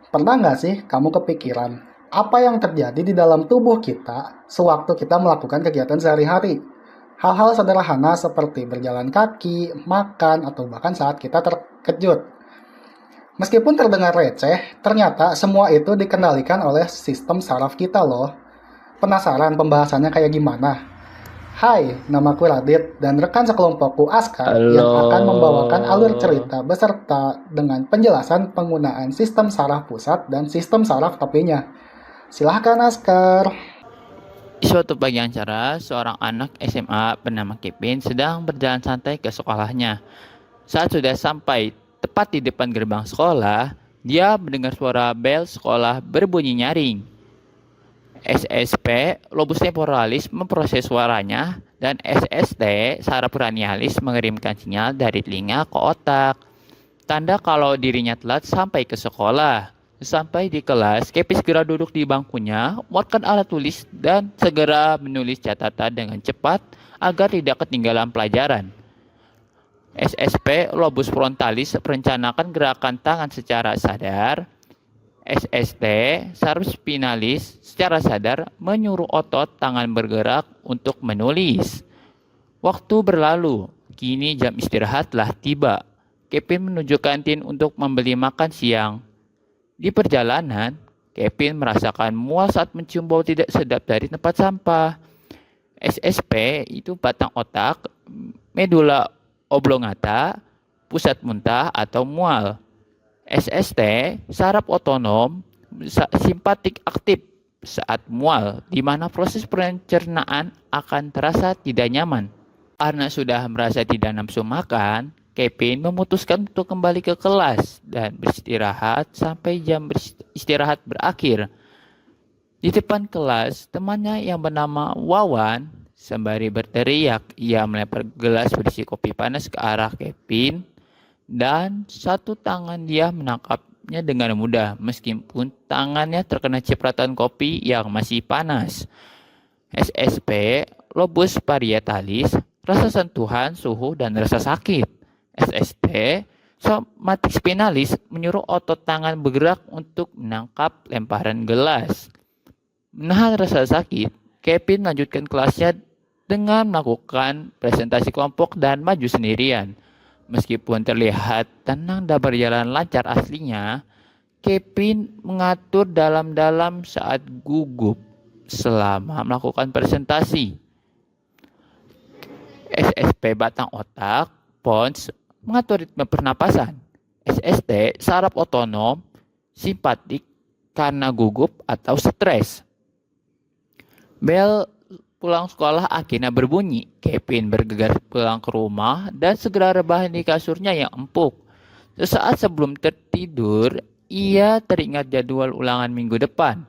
Pernah nggak sih kamu kepikiran apa yang terjadi di dalam tubuh kita sewaktu kita melakukan kegiatan sehari-hari? Hal-hal sederhana seperti berjalan kaki, makan, atau bahkan saat kita terkejut. Meskipun terdengar receh, ternyata semua itu dikendalikan oleh sistem saraf kita loh. Penasaran pembahasannya kayak gimana? Hai, namaku Radit dan rekan sekelompokku Askar Halo, yang akan membawakan alur cerita beserta dengan penjelasan penggunaan sistem saraf pusat dan sistem saraf tepinya. Silahkan Askar. suatu pagi yang cerah, seorang anak SMA bernama Kevin sedang berjalan santai ke sekolahnya. Saat sudah sampai tepat di depan gerbang sekolah, dia mendengar suara bel sekolah berbunyi nyaring. SSP, lobus temporalis memproses suaranya, dan SST, saraf cranialis mengirimkan sinyal dari telinga ke otak. Tanda kalau dirinya telat sampai ke sekolah. Sampai di kelas, Kepi segera duduk di bangkunya, muatkan alat tulis, dan segera menulis catatan dengan cepat agar tidak ketinggalan pelajaran. SSP, lobus frontalis, merencanakan gerakan tangan secara sadar. SST, saraf spinalis, secara sadar menyuruh otot tangan bergerak untuk menulis. Waktu berlalu, kini jam istirahat telah tiba. Kevin menuju kantin untuk membeli makan siang. Di perjalanan, Kevin merasakan mual saat mencium bau tidak sedap dari tempat sampah. SSP itu batang otak, medula oblongata, pusat muntah atau mual. SST, saraf otonom, simpatik aktif saat mual, di mana proses pencernaan akan terasa tidak nyaman. Karena sudah merasa tidak nafsu makan, Kevin memutuskan untuk kembali ke kelas dan beristirahat sampai jam istirahat berakhir. Di depan kelas, temannya yang bernama Wawan sembari berteriak, ia melempar gelas berisi kopi panas ke arah Kevin dan satu tangan dia menangkapnya dengan mudah meskipun tangannya terkena cipratan kopi yang masih panas. SSP, lobus parietalis, rasa sentuhan, suhu, dan rasa sakit. SST, somatic spinalis, menyuruh otot tangan bergerak untuk menangkap lemparan gelas. Menahan rasa sakit, Kevin melanjutkan kelasnya dengan melakukan presentasi kelompok dan maju sendirian. Meskipun terlihat tenang dan berjalan lancar aslinya, Kevin mengatur dalam-dalam saat gugup selama melakukan presentasi. SSP batang otak, pons, mengatur ritme pernapasan. SST saraf otonom, simpatik karena gugup atau stres. Bel pulang sekolah akhirnya berbunyi. Kevin bergegas pulang ke rumah dan segera rebahan di kasurnya yang empuk. Sesaat sebelum tertidur, ia teringat jadwal ulangan minggu depan.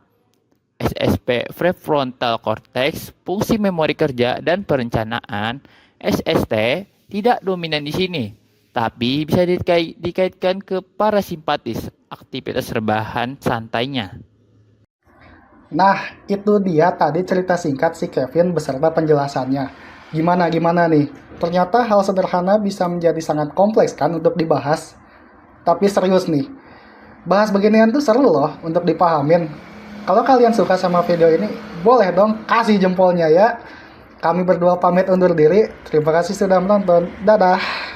SSP prefrontal cortex, fungsi memori kerja dan perencanaan. SST tidak dominan di sini, tapi bisa dikaitkan ke parasimpatis, aktivitas rebahan santainya. Nah, itu dia tadi cerita singkat si Kevin beserta penjelasannya. Gimana nih? Ternyata hal sederhana bisa menjadi sangat kompleks kan untuk dibahas. Tapi serius nih, bahas beginian tuh seru loh untuk dipahamin. Kalau kalian suka sama video ini, boleh dong kasih jempolnya ya. Kami berdua pamit undur diri. Terima kasih sudah menonton. Dadah.